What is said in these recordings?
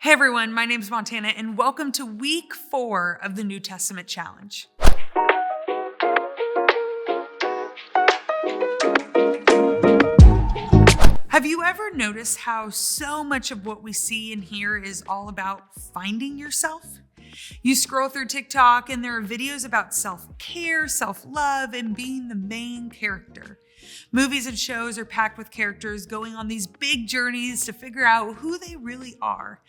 Hey everyone, my name is Montana and welcome to week 4 of the New Testament Challenge. Have you ever noticed how so much of what we see and hear is all about finding yourself? You scroll through TikTok and there are videos about self-care, self-love, and being the main character. Movies and shows are packed with characters going on these big journeys to figure out who they really are.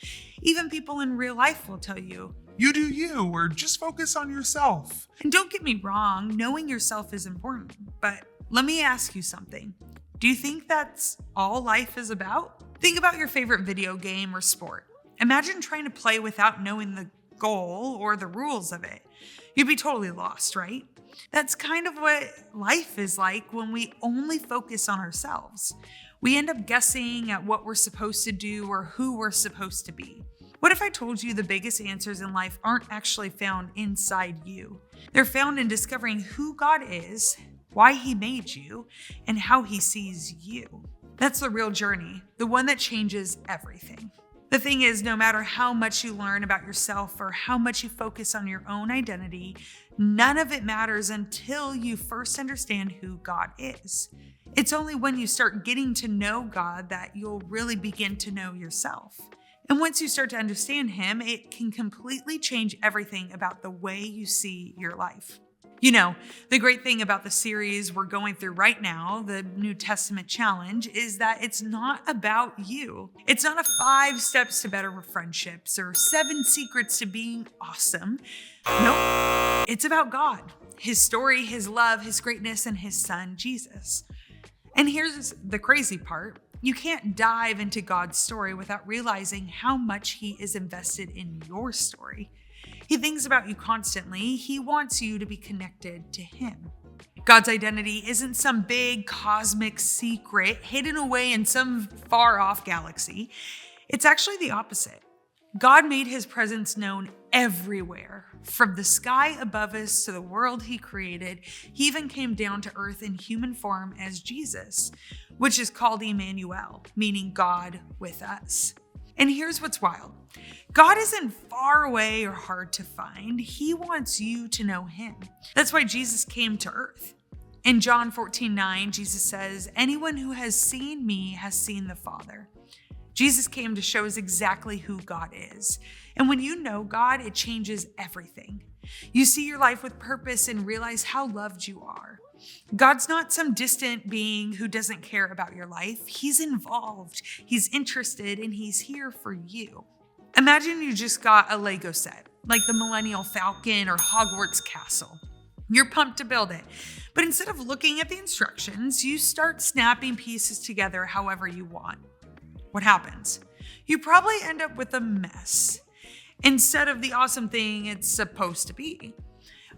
Even people in real life will tell you, "You do you," or "just focus on yourself." And don't get me wrong, knowing yourself is important, but let me ask you something. Do you think that's all life is about? Think about your favorite video game or sport. Imagine trying to play without knowing the goal or the rules of it. You'd be totally lost, right? That's kind of what life is like when we only focus on ourselves. We end up guessing at what we're supposed to do or who we're supposed to be. What if I told you the biggest answers in life aren't actually found inside you? They're found in discovering who God is, why He made you, and how He sees you. That's the real journey, the one that changes everything. The thing is, no matter how much you learn about yourself or how much you focus on your own identity, none of it matters until you first understand who God is. It's only when you start getting to know God that you'll really begin to know yourself. And once you start to understand Him, it can completely change everything about the way you see your life. You know, the great thing about the series we're going through right now, the New Testament Challenge, is that it's not about you. It's not a 5 steps to better friendships or 7 secrets to being awesome. Nope, it's about God, His story, His love, His greatness, and His Son, Jesus. And here's the crazy part. You can't dive into God's story without realizing how much He is invested in your story. He thinks about you constantly. He wants you to be connected to Him. God's identity isn't some big cosmic secret hidden away in some far-off galaxy. It's actually the opposite. God made His presence known everywhere, from the sky above us to the world He created. He even came down to earth in human form as Jesus, which is called Emmanuel, meaning God with us. And here's what's wild. God isn't far away or hard to find. He wants you to know Him. That's why Jesus came to earth. In John 14:9, Jesus says, "Anyone who has seen me has seen the Father." Jesus came to show us exactly who God is. And when you know God, it changes everything. You see your life with purpose and realize how loved you are. God's not some distant being who doesn't care about your life. He's involved, He's interested, and He's here for you. Imagine you just got a Lego set, like the Millennium Falcon or Hogwarts Castle. You're pumped to build it, but instead of looking at the instructions, you start snapping pieces together however you want. What happens? You probably end up with a mess instead of the awesome thing it's supposed to be.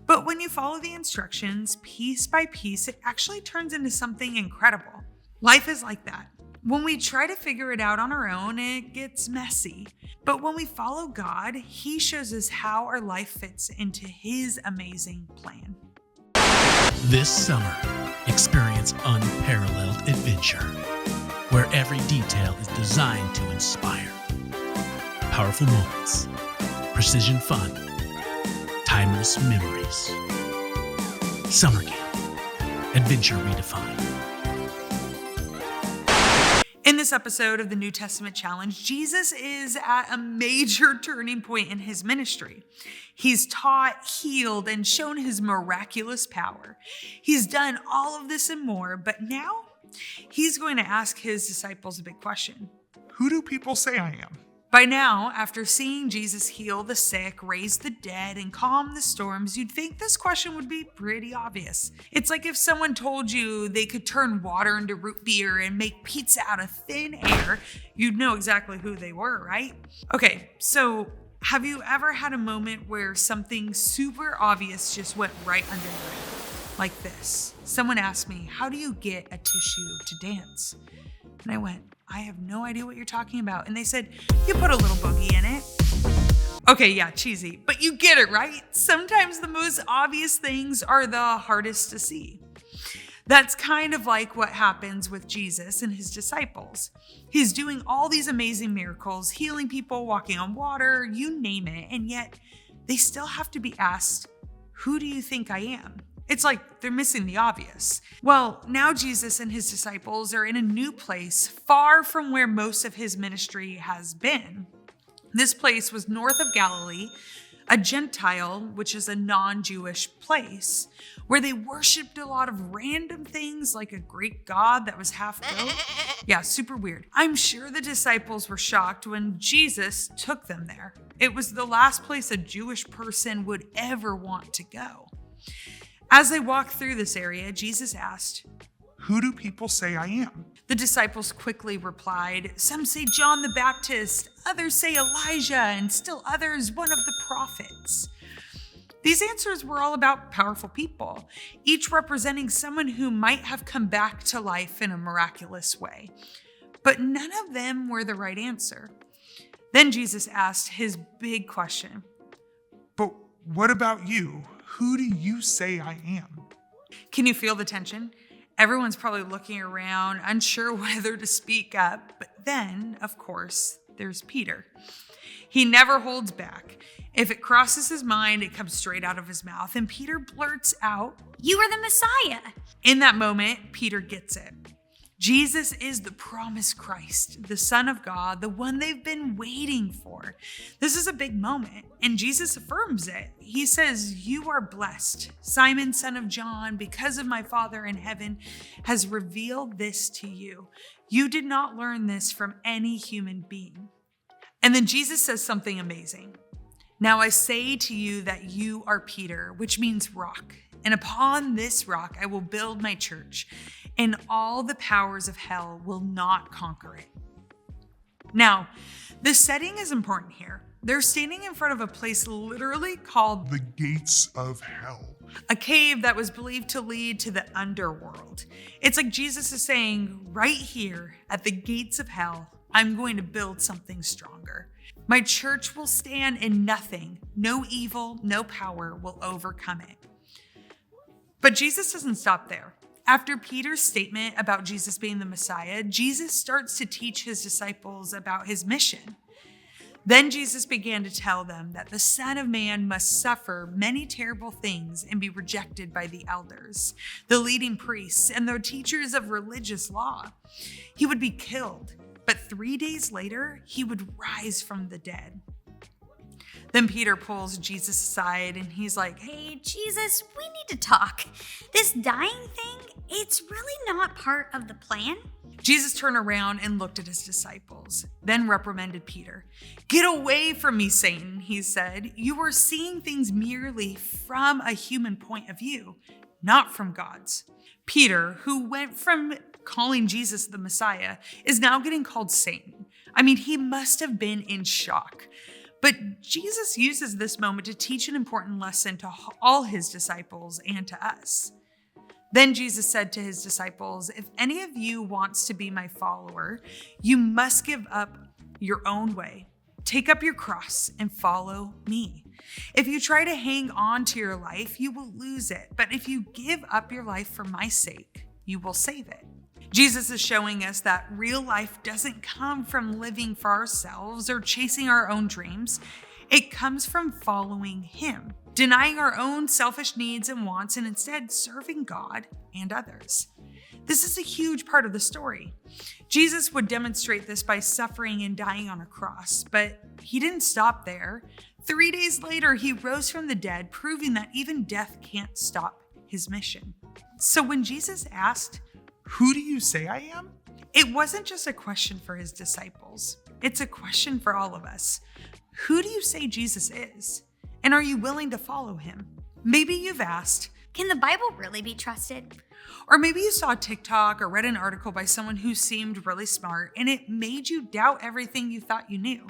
But when you follow the instructions piece by piece, it actually turns into something incredible. Life is like that. When we try to figure it out on our own, it gets messy. But when we follow God, He shows us how our life fits into His amazing plan. This summer, experience unparalleled adventure, where every detail is designed to inspire. Powerful moments, precision fun, timeless memories. Summer Camp, adventure redefined. In this episode of the New Testament Challenge, Jesus is at a major turning point in His ministry. He's taught, healed, and shown His miraculous power. He's done all of this and more, but now He's going to ask His disciples a big question. Who do people say I am? By now, after seeing Jesus heal the sick, raise the dead, and calm the storms, you'd think this question would be pretty obvious. It's like if someone told you they could turn water into root beer and make pizza out of thin air, you'd know exactly who they were, right? Okay, so have you ever had a moment where something super obvious just went right under your nose? Like this. Someone asked me, "How do you get a tissue to dance?" And I went, "I have no idea what you're talking about." And they said, "You put a little boogie in it." Okay, yeah, cheesy, but you get it, right? Sometimes the most obvious things are the hardest to see. That's kind of like what happens with Jesus and his disciples. He's doing all these amazing miracles, healing people, walking on water, you name it, and yet they still have to be asked, "Who do you think I am?" It's like they're missing the obvious. Well, now Jesus and his disciples are in a new place, far from where most of his ministry has been. This place was north of Galilee, a Gentile, which is a non-Jewish place, where they worshipped a lot of random things like a Greek god that was half goat. Yeah, super weird. I'm sure the disciples were shocked when Jesus took them there. It was the last place a Jewish person would ever want to go. As they walked through this area, Jesus asked, "Who do people say I am?" The disciples quickly replied, "Some say John the Baptist, others say Elijah, and still others one of the prophets." These answers were all about powerful people, each representing someone who might have come back to life in a miraculous way. But none of them were the right answer. Then Jesus asked his big question. "But what about you? Who do you say I am?" Can you feel the tension? Everyone's probably looking around, unsure whether to speak up. But then, of course, there's Peter. He never holds back. If it crosses his mind, it comes straight out of his mouth. And Peter blurts out, "You are the Messiah." In that moment, Peter gets it. Jesus is the promised Christ, the Son of God, the one they've been waiting for. This is a big moment, and Jesus affirms it. He says, "You are blessed, Simon, son of John, because of my Father in heaven has revealed this to you. You did not learn this from any human being." And then Jesus says something amazing. "Now I say to you that you are Peter," which means rock. "And upon this rock I will build my church, and all the powers of hell will not conquer it." Now, the setting is important here. They're standing in front of a place literally called The gates of hell. a cave that was believed to lead to the underworld. It's like Jesus is saying, right here at the gates of hell, I'm going to build something stronger. My church will stand and nothing, no evil, no power will overcome it. But Jesus doesn't stop there. After Peter's statement about Jesus being the Messiah, Jesus starts to teach his disciples about his mission. Then Jesus began to tell them that the Son of Man must suffer many terrible things and be rejected by the elders, the leading priests, and the teachers of religious law. He would be killed, but 3 days later, he would rise from the dead. Then Peter pulls Jesus aside and he's like, "Hey, Jesus, we need to talk. This dying thing, it's really not part of the plan." Jesus turned around and looked at his disciples, then reprimanded Peter. "Get away from me, Satan," he said. "You are seeing things merely from a human point of view, not from God's." Peter, who went from calling Jesus the Messiah, is now getting called Satan. I mean, he must have been in shock. But Jesus uses this moment to teach an important lesson to all his disciples and to us. Then Jesus said to his disciples, "If any of you wants to be my follower, you must give up your own way. Take up your cross and follow me. If you try to hang on to your life, you will lose it. But if you give up your life for my sake, you will save it." Jesus is showing us that real life doesn't come from living for ourselves or chasing our own dreams. It comes from following him, denying our own selfish needs and wants, and instead serving God and others. This is a huge part of the story. Jesus would demonstrate this by suffering and dying on a cross, but he didn't stop there. 3 days later, he rose from the dead, proving that even death can't stop his mission. So when Jesus asked, "Who do you say I am?" it wasn't just a question for his disciples. It's a question for all of us. Who do you say Jesus is? And are you willing to follow him? Maybe you've asked, Can the Bible really be trusted? or maybe you saw TikTok or read an article by someone who seemed really smart and it made you doubt everything you thought you knew.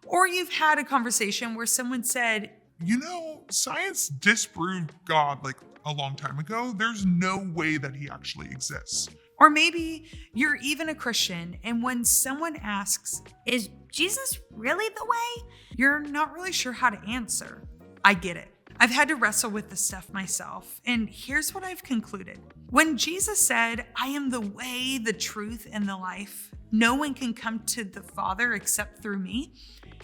Or you've had a conversation where someone said, "You know, science disproved God like a long time ago. There's no way that he actually exists." or maybe you're even a Christian and when someone asks, Is Jesus really the way? you're not really sure how to answer. I get it. I've had to wrestle with this stuff myself, and here's what I've concluded. When Jesus said, I am the way, the truth, and the life, no one can come to the Father except through me,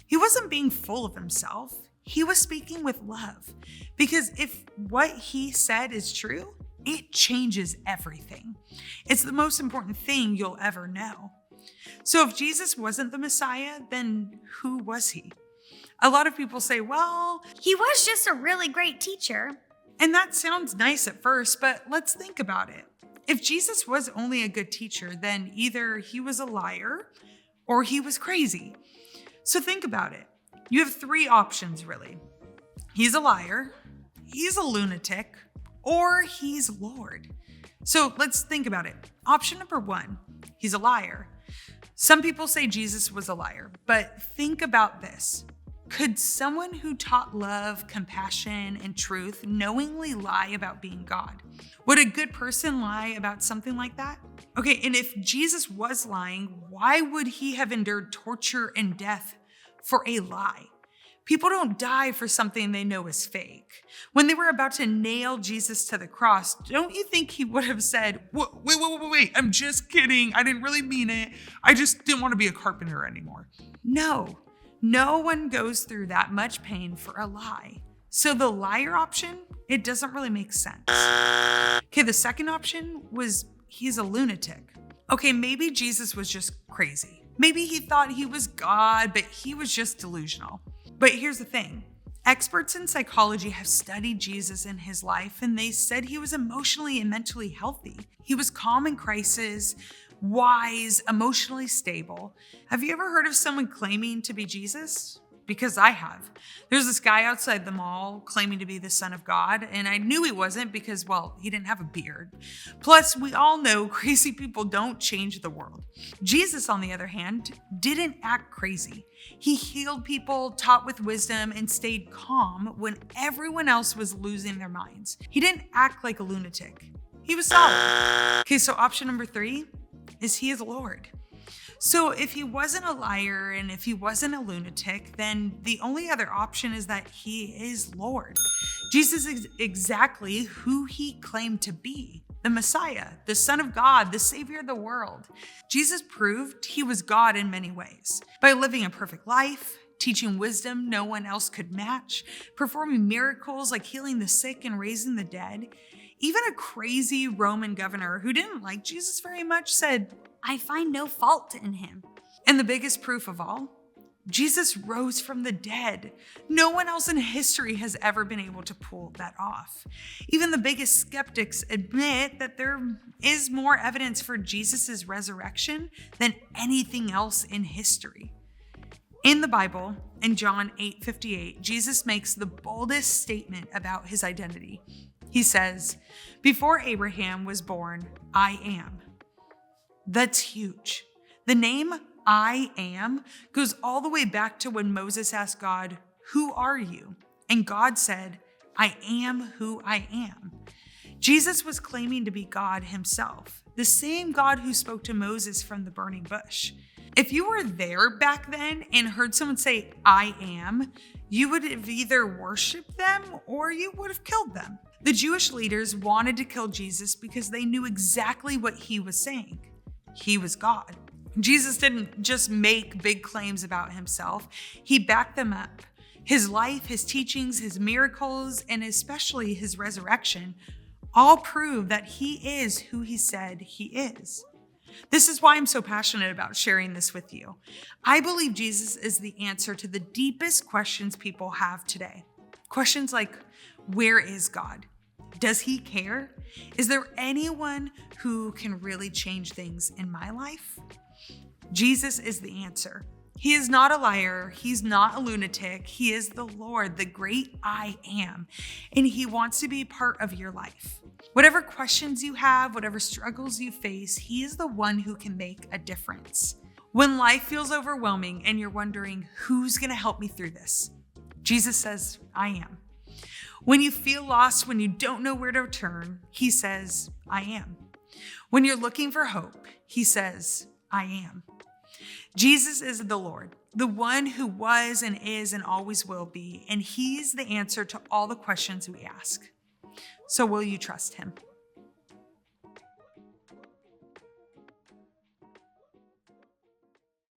he wasn't being full of himself. He was speaking with love. Because if what he said is true, it changes everything. It's the most important thing you'll ever know. So if Jesus wasn't the Messiah, then who was he? A lot of people say, well, He was just a really great teacher. and that sounds nice at first, but let's think about it. If Jesus was only a good teacher, then either he was a liar or he was crazy. So think about it. You have three options, really. He's a liar, he's a lunatic, or he's Lord. So let's think about it. Option number one, he's a liar. Some people say Jesus was a liar, but think about this. Could someone who taught love, compassion, and truth knowingly lie about being God? Would a good person lie about something like that? Okay, and if Jesus was lying, why would he have endured torture and death for a lie? People don't die for something they know is fake. When they were about to nail Jesus to the cross, don't you think he would have said, wait, I'm just kidding. I didn't really mean it. I just didn't want to be a carpenter anymore. No one goes through that much pain for a lie. So the liar option, it doesn't really make sense. Okay, the second option was he's a lunatic. Okay, maybe Jesus was just crazy. Maybe he thought he was God, but he was just delusional. But here's the thing. Experts in psychology have studied Jesus in his life, and they said he was emotionally and mentally healthy. He was calm in crisis, wise, emotionally stable. Have you ever heard of someone claiming to be Jesus? Because I have. There's this guy outside the mall claiming to be the Son of God, and I knew he wasn't because, well, he didn't have a beard. Plus, we all know crazy people don't change the world. Jesus, on the other hand, didn't act crazy. He healed people, taught with wisdom, and stayed calm when everyone else was losing their minds. He didn't act like a lunatic. He was solid. Okay, so option number three is he is Lord. So if he wasn't a liar and if he wasn't a lunatic, then the only other option is that he is Lord. Jesus is exactly who he claimed to be, the Messiah, the Son of God, the Savior of the world. Jesus proved he was God in many ways by living a perfect life, teaching wisdom no one else could match, performing miracles like healing the sick and raising the dead. Even a crazy Roman governor who didn't like Jesus very much said, I find no fault in him. and the biggest proof of all, Jesus rose from the dead. No one else in history has ever been able to pull that off. Even the biggest skeptics admit that there is more evidence for Jesus' resurrection than anything else in history. In the Bible, in John 8:58, Jesus makes the boldest statement about his identity. He says, "Before Abraham was born, I am." That's huge. The name I am goes all the way back to when Moses asked God, "Who are you?" And God said, "I am who I am." Jesus was claiming to be God himself, the same God who spoke to Moses from the burning bush. If you were there back then and heard someone say, "I am," you would have either worshiped them or you would have killed them. The Jewish leaders wanted to kill Jesus because they knew exactly what he was saying. He was God. Jesus didn't just make big claims about himself. He backed them up. His life, his teachings, his miracles, and especially his resurrection all prove that he is who he said he is. This is why I'm so passionate about sharing this with you. I believe Jesus is the answer to the deepest questions people have today. Questions like, where is God? Does he care? Is there anyone who can really change things in my life? Jesus is the answer. He is not a liar. He's not a lunatic. He is the Lord, the great I am, and he wants to be part of your life. Whatever questions you have, whatever struggles you face, he is the one who can make a difference. When life feels overwhelming and you're wondering, who's going to help me through this? Jesus says, I am. When you feel lost, when you don't know where to turn, he says, I am. When you're looking for hope, he says, I am. Jesus is the Lord, the one who was and is and always will be, and he's the answer to all the questions we ask. So will you trust him?